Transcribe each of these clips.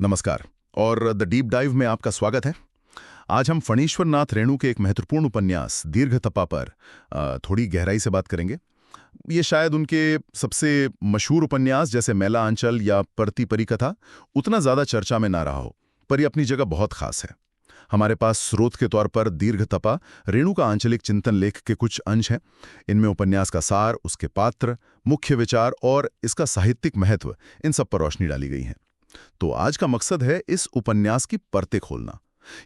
नमस्कार और the deep dive में आपका स्वागत है। आज हम फणीश्वर नाथ रेणु के एक महत्वपूर्ण उपन्यास दीर्घतपा पर थोड़ी गहराई से बात करेंगे। ये शायद उनके सबसे मशहूर उपन्यास जैसे मैला आंचल या परती परिकथा उतना ज़्यादा चर्चा में ना रहा हो, पर ये अपनी जगह बहुत खास है। हमारे पास स्रोत के तौर पर दीर्घतपा रेणु का आंचलिक चिंतन लेख के कुछ अंश हैं। इनमें उपन्यास का सार, उसके पात्र, मुख्य विचार और इसका साहित्यिक महत्व, इन सब पर रोशनी डाली गई है। तो आज का मकसद है इस उपन्यास की परतें खोलना,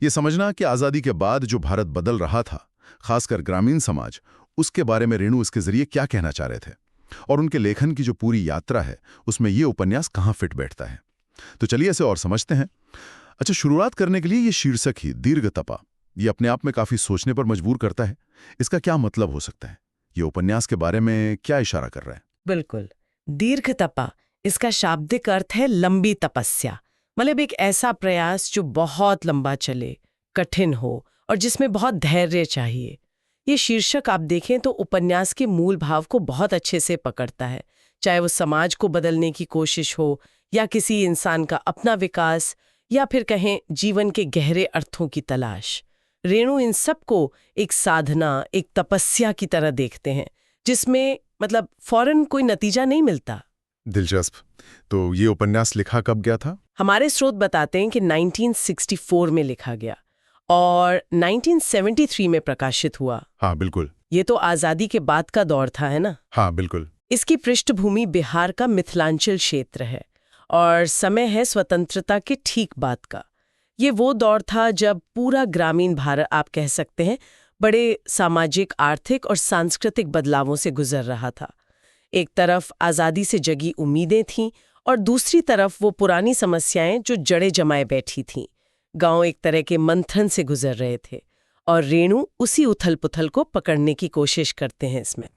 ये समझना कि आज़ादी के बाद जो भारत बदल रहा था, खासकर ग्रामीण समाज, उसके बारे में रेणु इसके जरिए क्या कहना चाह रहे थे और उनके लेखन की जो पूरी यात्रा है उसमें ये उपन्यास कहाँ फिट बैठता है। तो चलिए इसे और समझते हैं। अच्छा, शुरुआत करने के लिए ये शीर्षक ही दीर्घतपा, ये अपने आप में काफी सोचने पर मजबूर करता है। इसका क्या मतलब हो सकता है? ये उपन्यास के बारे में क्या इशारा कर रहा है? बिल्कुल। दीर्घतपा, इसका शाब्दिक अर्थ है लंबी तपस्या। मतलब एक ऐसा प्रयास जो बहुत लंबा चले, कठिन हो और जिसमें बहुत धैर्य चाहिए। ये शीर्षक आप देखें तो उपन्यास के मूल भाव को बहुत अच्छे से पकड़ता है, चाहे वो समाज को बदलने की कोशिश हो या किसी इंसान का अपना विकास या फिर कहें जीवन के गहरे अर्थों की तलाश। रेणु इन सब को एक साधना, एक तपस्या की तरह देखते हैं, जिसमें मतलब फौरन कोई नतीजा नहीं मिलता। दिलचस्प। तो ये उपन्यास लिखा कब गया था? हमारे स्रोत बताते हैं कि 1964 में लिखा गया और 1973 में प्रकाशित हुआ। हाँ बिल्कुल। ये तो आज़ादी के बाद का दौर था, है ना? हाँ बिल्कुल। इसकी पृष्ठभूमि बिहार का मिथिलांचल क्षेत्र है और समय है स्वतंत्रता के ठीक बाद का। ये वो दौर था जब पूरा ग्रामीण भारत, आप कह सकते हैं, बड़े सामाजिक, आर्थिक और सांस्कृतिक बदलावों से गुजर रहा था। एक तरफ आज़ादी से जगी उम्मीदें थीं और दूसरी तरफ वो पुरानी समस्याएं जो जड़ें जमाए बैठी थीं। गांव एक तरह के मंथन से गुजर रहे थे और रेणु उसी उथल पुथल को पकड़ने की कोशिश करते हैं इसमें।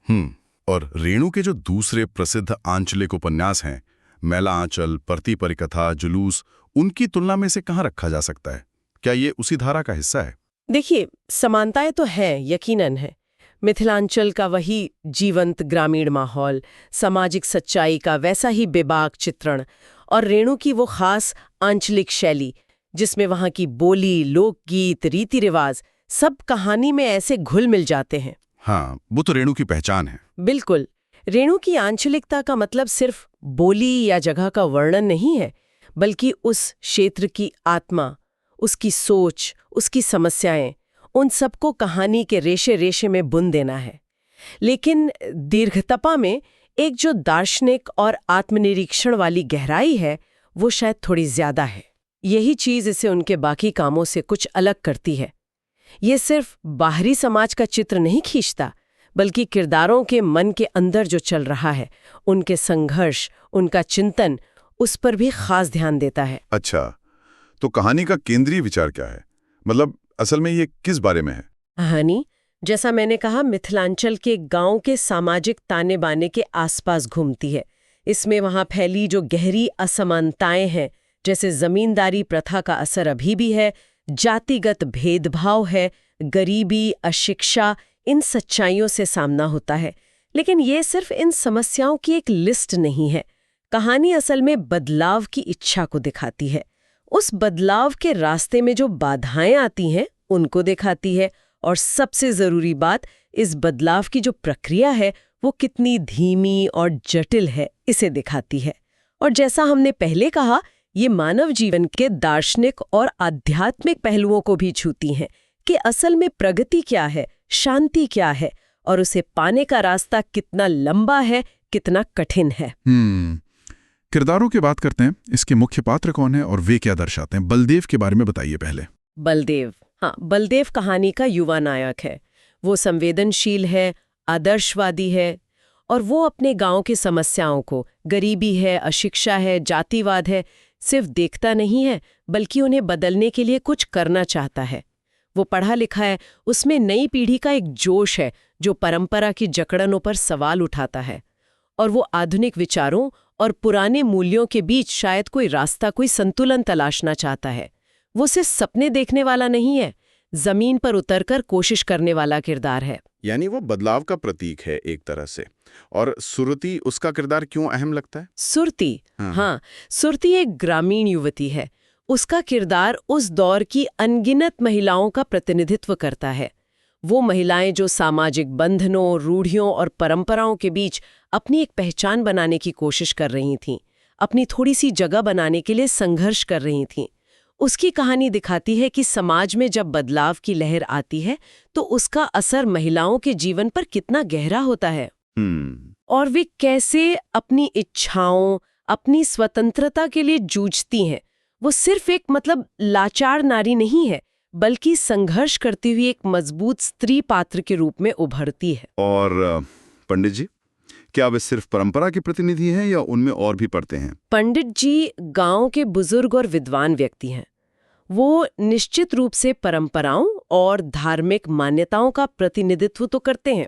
और रेणु के जो दूसरे प्रसिद्ध आंचलिक उपन्यास हैं, मैला आंचल, परती परिकथा, जुलूस, उनकी तुलना में इसे कहाँ रखा जा सकता है? क्या ये उसी धारा का हिस्सा है? देखिए, समानताएं तो हैं, यकीनन है। मिथिलांचल का वही जीवंत ग्रामीण माहौल, सामाजिक सच्चाई का वैसा ही बेबाक चित्रण और रेणु की वो खास आंचलिक शैली जिसमें वहाँ की बोली, लोकगीत, रीति रिवाज सब कहानी में ऐसे घुल मिल जाते हैं। हाँ, वो तो रेणु की पहचान है। बिल्कुल। रेणु की आंचलिकता का मतलब सिर्फ बोली या जगह का वर्णन नहीं है, बल्कि उस क्षेत्र की आत्मा, उसकी सोच, उसकी समस्याएं, उन सबको कहानी के रेशे रेशे में बुन देना है। लेकिन दीर्घतपा में एक जो दार्शनिक और आत्मनिरीक्षण वाली गहराई है, वो शायद थोड़ी ज्यादा है। यही चीज इसे उनके बाकी कामों से कुछ अलग करती है। ये सिर्फ बाहरी समाज का चित्र नहीं खींचता, बल्कि किरदारों के मन के अंदर जो चल रहा है, उनके संघर्ष, उनका चिंतन, उस पर भी खास ध्यान देता है। अच्छा, तो कहानी का केंद्रीय विचार क्या है? मतलब असल में ये किस बारे में है? कहानी, जैसा मैंने कहा, मिथिलांचल के गांव के सामाजिक ताने बाने के आसपास घूमती है। इसमें वहां फैली जो गहरी असमानताएं हैं, जैसे जमींदारी प्रथा का असर अभी भी है, जातिगत भेदभाव है, गरीबी, अशिक्षा, इन सच्चाइयों से सामना होता है। लेकिन ये सिर्फ इन समस्याओं की एक लिस्ट नहीं है। कहानी असल में बदलाव की इच्छा को दिखाती है। उस बदलाव के रास्ते में जो बाधाएं आती हैं, उनको दिखाती है। और सबसे जरूरी बात, इस बदलाव की जो प्रक्रिया है वो कितनी धीमी और जटिल है, इसे दिखाती है। और जैसा हमने पहले कहा, ये मानव जीवन के दार्शनिक और आध्यात्मिक पहलुओं को भी छूती हैं कि असल में प्रगति क्या है, शांति क्या है और उसे पाने का रास्ता कितना लंबा है, कितना कठिन है। किरदारों की बात करते हैं। इसके मुख्य पात्र कौन है और वे क्या दर्शाते हैं? बलदेव के बारे में बताइए पहले। बलदेव, हाँ, बलदेव कहानी का युवा नायक है। वो संवेदनशील है, आदर्शवादी है और वो अपने गांव की समस्याओं को, गरीबी है, अशिक्षा है, जातिवाद है, सिर्फ देखता नहीं है, बल्कि उन्हें बदलने के लिए कुछ करना चाहता है। वो पढ़ा लिखा है, उसमें नई पीढ़ी का एक जोश है जो परंपरा की जकड़नों पर सवाल उठाता है और वो आधुनिक विचारों और पुराने मूल्यों के बीच शायद कोई रास्ता, कोई संतुलन तलाशना चाहता है। वो सिर्फ सपने देखने वाला नहीं है, जमीन पर उतरकर कोशिश करने वाला किरदार है। यानी वो बदलाव का प्रतीक है एक तरह से। और सुरती, उसका किरदार क्यों अहम लगता है? सुरती, हाँ, सुरती एक ग्रामीण युवती है। उसका किरदार उस दौर की अनगिनत महिलाओं का प्रतिनिधित्व करता है। वो महिलाएं जो सामाजिक बंधनों, रूढ़ियों और परंपराओं के बीच अपनी एक पहचान बनाने की कोशिश कर रही थीं, अपनी थोड़ी सी जगह बनाने के लिए संघर्ष कर रही थीं। उसकी कहानी दिखाती है कि समाज में जब बदलाव की लहर आती है तो उसका असर महिलाओं के जीवन पर कितना गहरा होता है और वे कैसे अपनी इच्छाओं, अपनी स्वतंत्रता के लिए जूझती हैं। वो सिर्फ एक लाचार नारी नहीं है, बल्कि संघर्ष करती हुई एक मजबूत स्त्री पात्र के रूप में उभरती है। और पंडित जी, क्या वे सिर्फ परंपरा के प्रतिनिधि हैं या उनमें और भी पढ़ते हैं? पंडित जी गांव के बुजुर्ग और विद्वान व्यक्ति हैं। वो निश्चित रूप से परंपराओं और धार्मिक मान्यताओं का प्रतिनिधित्व तो करते हैं,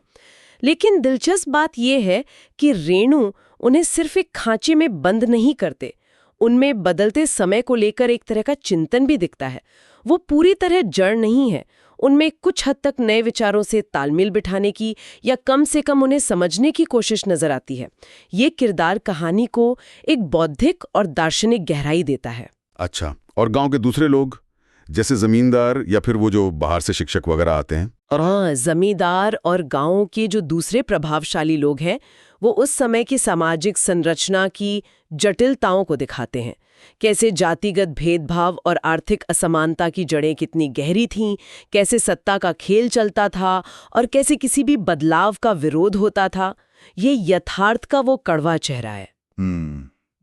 लेकिन दिलचस्प बात यह है कि रेणु उन्हें सिर्फ एक खांचे में बंद नहीं करते। उनमें बदलते समय को लेकर एक तरह का चिंतन भी दिखता है। वो पूरी तरह जड़ नहीं है। उनमें कुछ हद तक नए विचारों से तालमेल बिठाने की या कम से कम उन्हें समझने की कोशिश नजर आती है। ये किरदार कहानी को एक बौद्धिक और दार्शनिक गहराई देता है। अच्छा, और गांव के दूसरे लोग जैसे जमींदार या फिर वो जो बाहर से शिक्षक वगैरह आते हैं? जमींदार और गांव के जो दूसरे प्रभावशाली लोग हैं वो उस समय की सामाजिक संरचना की जटिलताओं को दिखाते हैं। कैसे जातिगत भेदभाव और आर्थिक असमानता की जड़ें कितनी गहरी थीं, कैसे सत्ता का खेल चलता था और कैसे किसी भी बदलाव का विरोध होता था। ये यथार्थ का वो कड़वा चेहरा है।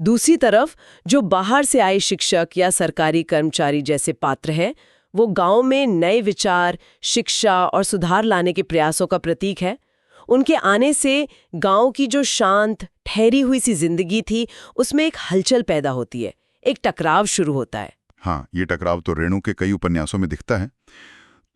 दूसरी तरफ जो बाहर से आए शिक्षक या सरकारी कर्मचारी जैसे पात्र हैं, वो गांव में नए विचार, शिक्षा और सुधार लाने के प्रयासों का प्रतीक है। उनके आने से गांव की जो शांत, ठहरी हुई सी जिंदगी थी, उसमें एक हलचल पैदा होती है, एक टकराव शुरू होता है। हाँ, ये टकराव तो रेणु के कई उपन्यासों में दिखता है।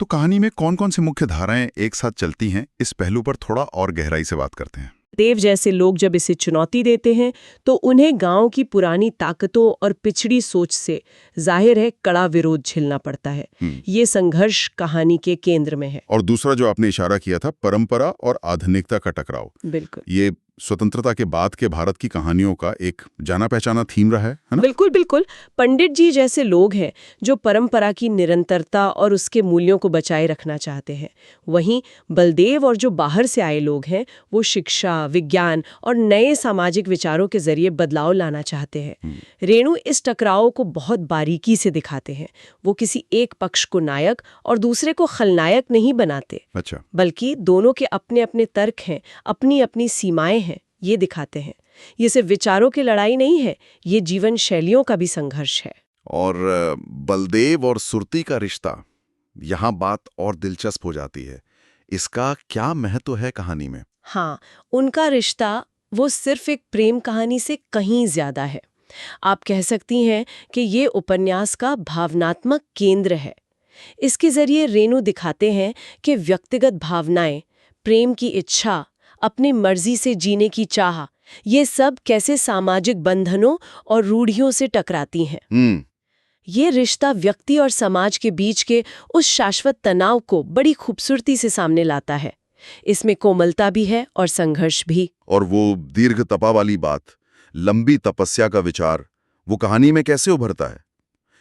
तो कहानी में कौन-कौन सी मुख्य धाराएं एक साथ चलती हैं, इस पहलू पर थोड़ा और गहराई से बात करते हैं। देव जैसे लोग जब इसे चुनौती देते हैं तो उन्हें गांव की पुरानी ताकतों और पिछड़ी सोच से जाहिर है कड़ा विरोध झेलना पड़ता है। ये संघर्ष कहानी के केंद्र में है। और दूसरा जो आपने इशारा किया था, परंपरा और आधुनिकता का टकराव, बिल्कुल, ये स्वतंत्रता के बाद के भारत की कहानियों का एक जाना पहचाना थीम रहा है ना? बिल्कुल बिल्कुल। पंडित जी जैसे लोग हैं जो परंपरा की निरंतरता और उसके मूल्यों को बचाए रखना चाहते हैं। वहीं बलदेव और जो बाहर से आए लोग हैं वो शिक्षा, विज्ञान और नए सामाजिक विचारों के जरिए बदलाव लाना चाहते हैं। रेणु इस टकराव को बहुत बारीकी से दिखाते हैं। वो किसी एक पक्ष को नायक और दूसरे को खलनायक नहीं बनाते। अच्छा। बल्कि दोनों के अपने अपने तर्क हैं, अपनी अपनी सीमाएं हैं, ये दिखाते हैं। ये सिर्फ विचारों की लड़ाई नहीं है, ये जीवन शैलियों का भी संघर्ष है। और बलदेव और सुरती का रिश्ता, यहाँ बात और दिलचस्प हो जाती है। इसका क्या महत्व है कहानी में? हाँ, उनका रिश्ता वो सिर्फ एक प्रेम कहानी से कहीं ज्यादा है। आप कह सकती हैं कि ये उपन्यास का भावनात्मक केंद्र है। इसके जरिए रेणु दिखाते हैं कि व्यक्तिगत भावनाएं, प्रेम की इच्छा, अपनी मर्जी से जीने की चाह, ये सब कैसे सामाजिक बंधनों और रूढ़ियों से टकराती हैं। ये रिश्ता व्यक्ति और समाज के बीच के उस शाश्वत तनाव को बड़ी खूबसूरती से सामने लाता है। इसमें कोमलता भी है और संघर्ष भी। और वो दीर्घ तपा वाली बात, लंबी तपस्या का विचार, वो कहानी में कैसे उभरता है?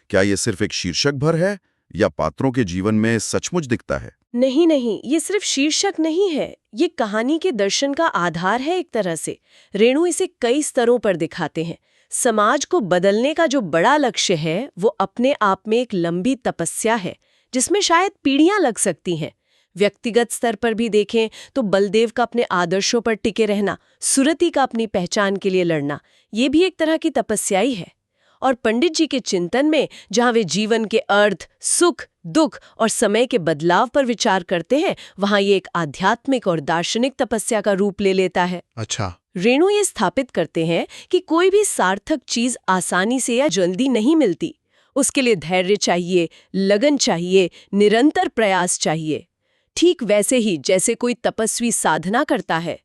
क्या ये सिर्फ एक शीर्षक भर है या पात्रों के जीवन में सचमुच दिखता है? नहीं नहीं, ये सिर्फ शीर्षक नहीं है, ये कहानी के दर्शन का आधार है एक तरह से। रेणु इसे कई स्तरों पर दिखाते हैं। समाज को बदलने का जो बड़ा लक्ष्य है वो अपने आप में एक लंबी तपस्या है जिसमें शायद पीढ़ियां लग सकती हैं। व्यक्तिगत स्तर पर भी देखें तो बलदेव का अपने आदर्शों पर टिके रहना, सुरती का अपनी पहचान के लिए लड़ना, ये भी एक तरह की तपस्या ही है। और पंडित जी के चिंतन में जहां वे जीवन के अर्थ, सुख, दुख और समय के बदलाव पर विचार करते हैं, वहां ये एक आध्यात्मिक और दार्शनिक तपस्या का रूप ले लेता है। अच्छा। रेणु ये स्थापित करते हैं कि कोई भी सार्थक चीज आसानी से या जल्दी नहीं मिलती। उसके लिए धैर्य चाहिए, लगन चाहिए, निरंतर प्रयास चाहिए। ठीक वैसे ही जैसे कोई तपस्वी साधना करता है।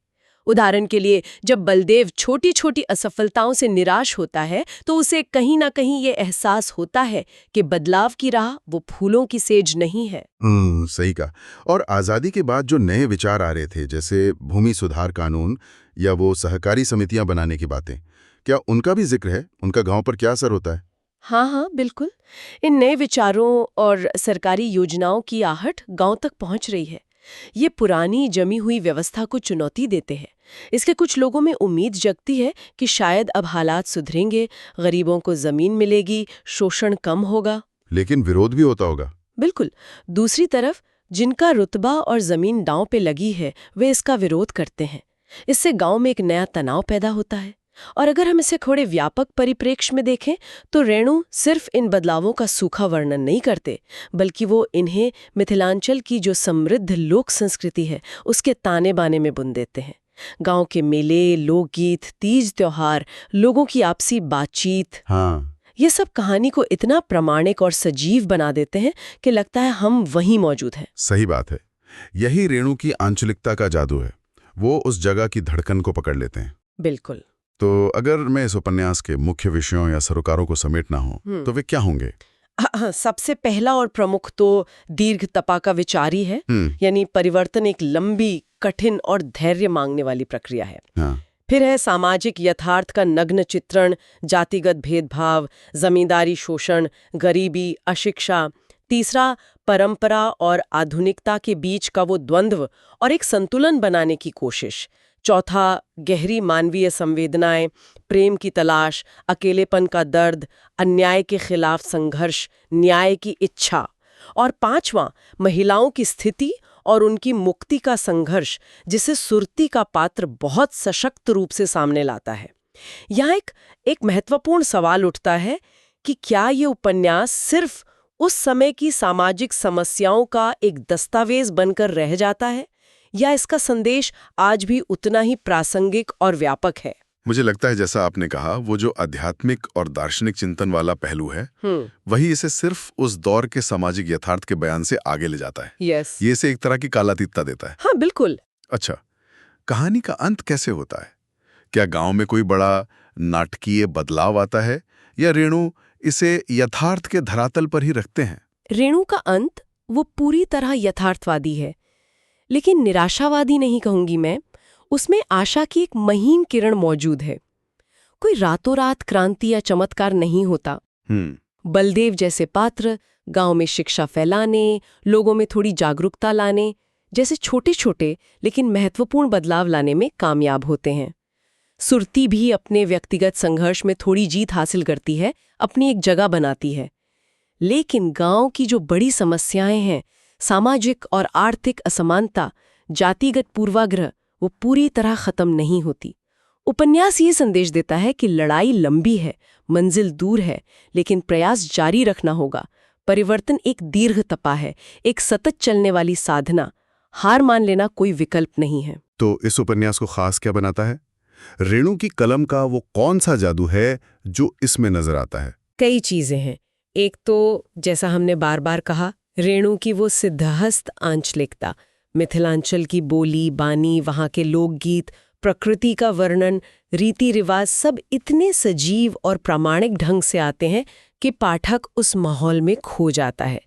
उदाहरण के लिए जब बलदेव छोटी छोटी असफलताओं से निराश होता है तो उसे कहीं ना कहीं ये एहसास होता है कि बदलाव की राह वो फूलों की सेज नहीं है। सही कहा। और आज़ादी के बाद जो नए विचार आ रहे थे, जैसे भूमि सुधार कानून या वो सहकारी समितियां बनाने की बातें, क्या उनका भी जिक्र है? उनका गांव पर क्या असर होता है? हाँ हाँ बिल्कुल। इन नए विचारों और सरकारी योजनाओं की आहट गांव तक पहुंच रही है। ये पुरानी जमी हुई व्यवस्था को चुनौती देते हैं। इसके कुछ लोगों में उम्मीद जगती है कि शायद अब हालात सुधरेंगे, गरीबों को जमीन मिलेगी, शोषण कम होगा। लेकिन विरोध भी होता होगा। बिल्कुल। दूसरी तरफ जिनका रुतबा और जमीन दांव पे लगी है वे इसका विरोध करते हैं। इससे गांव में एक नया तनाव पैदा होता है। और अगर हम इसे थोड़े व्यापक परिप्रेक्ष्य में देखें तो रेणु सिर्फ इन बदलावों का सूखा वर्णन नहीं करते, बल्कि वो इन्हें मिथिलांचल की जो समृद्ध लोक संस्कृति है उसके ताने बाने में बुन देते हैं। गांव के मेले, लोकगीत, तीज त्योहार, लोगों की आपसी बातचीत, हाँ, ये सब कहानी को इतना प्रामाणिक और सजीव बना देते हैं कि लगता है हम वहीं मौजूद हैं। सही बात है। यही रेणु की आंचलिकता का जादू है। वो उस जगह की धड़कन को पकड़ लेते हैं। बिल्कुल। तो अगर मैं इस उपन्यास के मुख्य विषयों या सरोकारों को समेटना हो तो वे क्या होंगे? सबसे पहला और प्रमुख तो दीर्घ तपा का विचार ही है। यानी परिवर्तन एक लंबी, कठिन और धैर्य मांगने वाली प्रक्रिया है। हाँ। फिर है सामाजिक यथार्थ का नग्न चित्रण, जातिगत भेदभाव, जमींदारी शोषण, गरीबी, अशिक्षा। तीसरा, परंपरा और आधुनिकता के बीच का वो द्वंद्व और एक संतुलन बनाने की कोशिश। चौथा, गहरी मानवीय संवेदनाएं, प्रेम की तलाश, अकेलेपन का दर्द, अन्याय के खिलाफ संघर्ष, न्याय की इच्छा। और पांचवां, महिलाओं की स्थिति और उनकी मुक्ति का संघर्ष, जिसे सुरती का पात्र बहुत सशक्त रूप से सामने लाता है। यहाँ एक महत्वपूर्ण सवाल उठता है कि क्या ये उपन्यास सिर्फ उस समय की सामाजिक समस्याओं का एक दस्तावेज बनकर रह जाता है, या इसका संदेश आज भी उतना ही प्रासंगिक और व्यापक है? मुझे लगता है जैसा आपने कहा, वो जो आध्यात्मिक और दार्शनिक चिंतन वाला पहलू है वही इसे सिर्फ उस दौर के सामाजिक यथार्थ के बयान से आगे ले जाता है। ये इसे एक तरह की कालातीतता देता है। हाँ बिल्कुल। अच्छा, कहानी का अंत कैसे होता है? क्या गांव में कोई बड़ा नाटकीय बदलाव आता है या रेणु इसे यथार्थ के धरातल पर ही रखते हैं? रेणु का अंत वो पूरी तरह यथार्थवादी है, लेकिन निराशावादी नहीं कहूंगी मैं। उसमें आशा की एक महीन किरण मौजूद है। कोई रातों रात क्रांति या चमत्कार नहीं होता। बलदेव जैसे पात्र गांव में शिक्षा फैलाने, लोगों में थोड़ी जागरूकता लाने जैसे छोटे छोटे लेकिन महत्वपूर्ण बदलाव लाने में कामयाब होते हैं। सुरती भी अपने व्यक्तिगत संघर्ष में थोड़ी जीत हासिल करती है, अपनी एक जगह बनाती है। लेकिन गांव की जो बड़ी समस्याएं हैं, सामाजिक और आर्थिक असमानता, जातिगत पूर्वाग्रह, वो पूरी तरह खत्म नहीं होती। उपन्यास ये संदेश देता है कि लड़ाई लंबी है, मंजिल दूर है, लेकिन प्रयास जारी रखना होगा। परिवर्तन एक दीर्घ तपा है, एक सतत चलने वाली साधना। हार मान लेना कोई विकल्प नहीं है। तो इस उपन्यास को खास क्या बनाता है? रेणु की कलम का वो कौन सा जादू है जो इसमें नजर आता है? कई चीजें हैं। एक तो जैसा हमने बार बार कहा, रेणु की वो सिद्धहस्त आंचलिकता, मिथिलांचल की बोली बानी, वहाँ के लोकगीत, प्रकृति का वर्णन, रीति रिवाज सब इतने सजीव और प्रामाणिक ढंग से आते हैं कि पाठक उस माहौल में खो जाता है।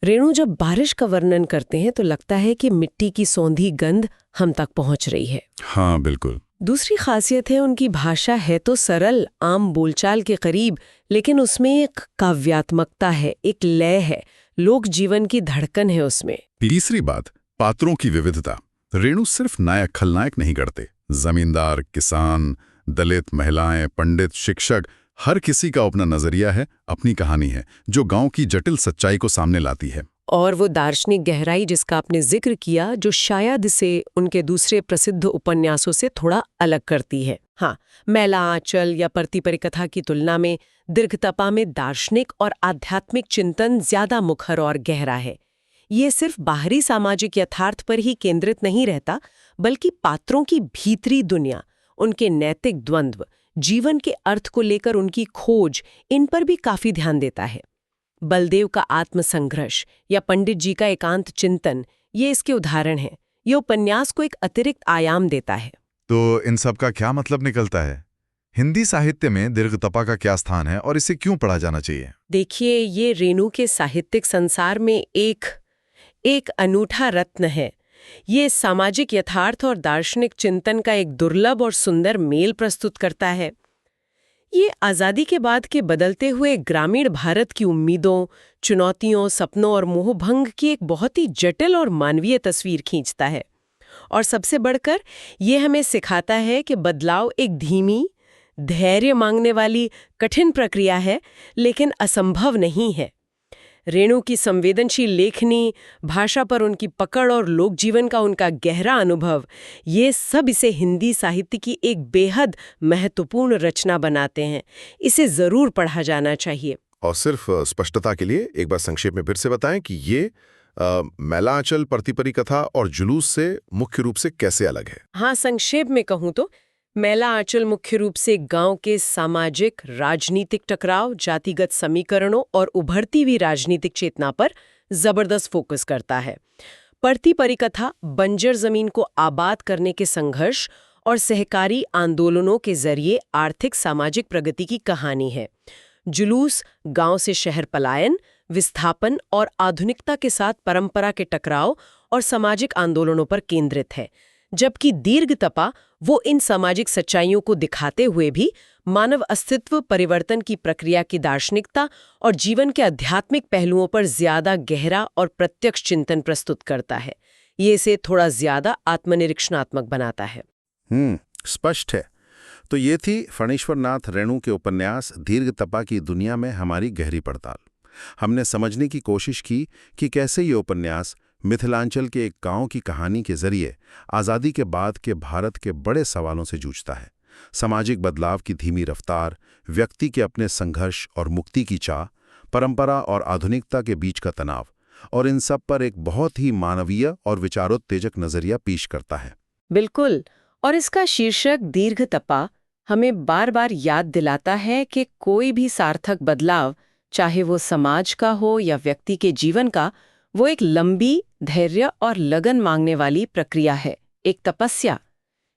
रेणु जब बारिश का वर्णन करते हैं तो लगता है कि मिट्टी की सौंधी गंध हम तक पहुंच रही है। हाँ बिल्कुल। दूसरी खासियत है उनकी भाषा है तो सरल, आम बोलचाल के करीब, लेकिन उसमें एक काव्यात्मकता है, एक लय है, लोक जीवन की धड़कन है उसमें। तीसरी बात, पात्रों की विविधता। रेणु सिर्फ नायक खलनायक नहीं करते। जमींदार, किसान, दलित, महिलाएं, पंडित, शिक्षक, हर किसी का अपना नजरिया है, अपनी कहानी है जो गांव की जटिल सच्चाई को सामने लाती है। और वो दार्शनिक गहराई जिसका आपने जिक्र किया, जो शायद इसे उनके दूसरे प्रसिद्ध उपन्यासों से थोड़ा अलग करती है। हाँ, मैला आंचल या परती परिकथा की तुलना में दीर्घतपा में दार्शनिक और आध्यात्मिक चिंतन ज्यादा मुखर और गहरा है। ये सिर्फ बाहरी सामाजिक यथार्थ पर ही केंद्रित नहीं रहता, बल्कि पात्रों की भीतरी दुनिया, उनके नैतिक द्वंद्व, जीवन के अर्थ को लेकर उनकी खोज, इन पर भी काफी ध्यान देता है। बलदेव का आत्मसंघर्ष या पंडित जी का एकांत चिंतन, ये इसके उदाहरण हैं। ये उपन्यास को एक अतिरिक्त आयाम देता है। तो इन सब का क्या मतलब निकलता है? हिंदी साहित्य में दीर्घतपा का क्या स्थान है और इसे क्यों पढ़ा जाना चाहिए? देखिए, ये रेणु के साहित्यिक संसार में एक अनूठा रत्न है। ये सामाजिक यथार्थ और दार्शनिक चिंतन का एक दुर्लभ और सुंदर मेल प्रस्तुत करता है। ये आज़ादी के बाद के बदलते हुए ग्रामीण भारत की उम्मीदों, चुनौतियों, सपनों और मोहभंग की एक बहुत ही जटिल और मानवीय तस्वीर खींचता है। और सबसे बढ़कर ये हमें सिखाता है कि बदलाव एक धीमी, धैर्य मांगने वाली कठिन प्रक्रिया है, लेकिन असंभव नहीं है। रेणु की संवेदनशील लेखनी, भाषा पर उनकी पकड़ और लोक जीवन का उनका गहरा अनुभव, ये सब इसे हिंदी साहित्य की एक बेहद महत्वपूर्ण रचना बनाते हैं। इसे जरूर पढ़ा जाना चाहिए। और सिर्फ स्पष्टता के लिए एक बार संक्षेप में फिर से बताएं कि ये मैला आंचल प्रतिपरी कथा और जुलूस से मुख्य रूप से कैसे अलग है। हाँ, संक्षेप में कहूँ तो मैला आंचल मुख्य रूप से गांव के सामाजिक, राजनीतिक टकराव, जातिगत समीकरणों और उभरती हुई राजनीतिक चेतना पर जबरदस्त फोकस करता है। प्रतिपरी कथा बंजर जमीन को आबाद करने के संघर्ष और सहकारी आंदोलनों के जरिए आर्थिक सामाजिक प्रगति की कहानी है। जुलूस गांव से शहर पलायन, विस्थापन और आधुनिकता के साथ परंपरा के टकराव और सामाजिक आंदोलनों पर केंद्रित है। जबकि दीर्घ तपा वो इन सामाजिक सच्चाइयों को दिखाते हुए भी मानव अस्तित्व परिवर्तन की प्रक्रिया की दार्शनिकता और जीवन के आध्यात्मिक पहलुओं पर ज्यादा गहरा और प्रत्यक्ष चिंतन प्रस्तुत करता है। ये इसे थोड़ा ज्यादा आत्मनिरीक्षणात्मक बनाता है। स्पष्ट है। तो ये थी फणीश्वर नाथ रेणु के उपन्यास दीर्घ तपा की दुनिया में हमारी गहरी पड़ताल। हमने समझने की कोशिश की कि कैसे ये उपन्यास मिथिलांचल के एक गांव की कहानी के जरिए आज़ादी के बाद के भारत के बड़े सवालों से जूझता है। सामाजिक बदलाव की धीमी रफ्तार, व्यक्ति के अपने संघर्ष और मुक्ति की चाह, परंपरा और आधुनिकता के बीच का तनाव, और इन सब पर एक बहुत ही मानवीय और विचारोत्तेजक नजरिया पेश करता है। बिल्कुल। और इसका शीर्षक दीर्घ तपा हमें बार बार याद दिलाता है कि कोई भी सार्थक बदलाव, चाहे वो समाज का हो या व्यक्ति के जीवन का, वो एक लंबी, धैर्य और लगन मांगने वाली प्रक्रिया है, एक तपस्या।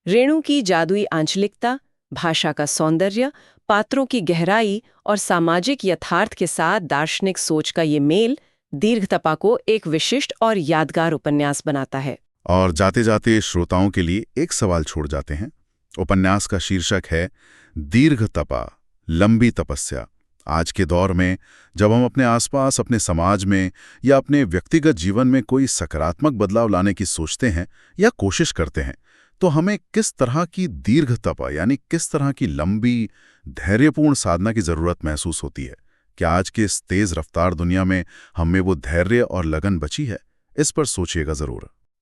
रेणु की जादुई आंचलिकता, भाषा का सौंदर्य, पात्रों की गहराई और सामाजिक यथार्थ के साथ दार्शनिक सोच का ये मेल दीर्घ तपा को एक विशिष्ट और यादगार उपन्यास बनाता है। और जाते जाते श्रोताओं के लिए एक सवाल छोड़ जाते हैं। उपन्यास का शीर्षक है दीर्घ तपा, लंबी तपस्या। आज के दौर में जब हम अपने आसपास, अपने समाज में या अपने व्यक्तिगत जीवन में कोई सकारात्मक बदलाव लाने की सोचते हैं या कोशिश करते हैं, तो हमें किस तरह की दीर्घ तपा यानी किस तरह की लंबी, धैर्यपूर्ण साधना की जरूरत महसूस होती है? क्या आज के इस तेज रफ्तार दुनिया में हम में वो धैर्य और लगन बची है? इस पर सोचिएगा जरूर।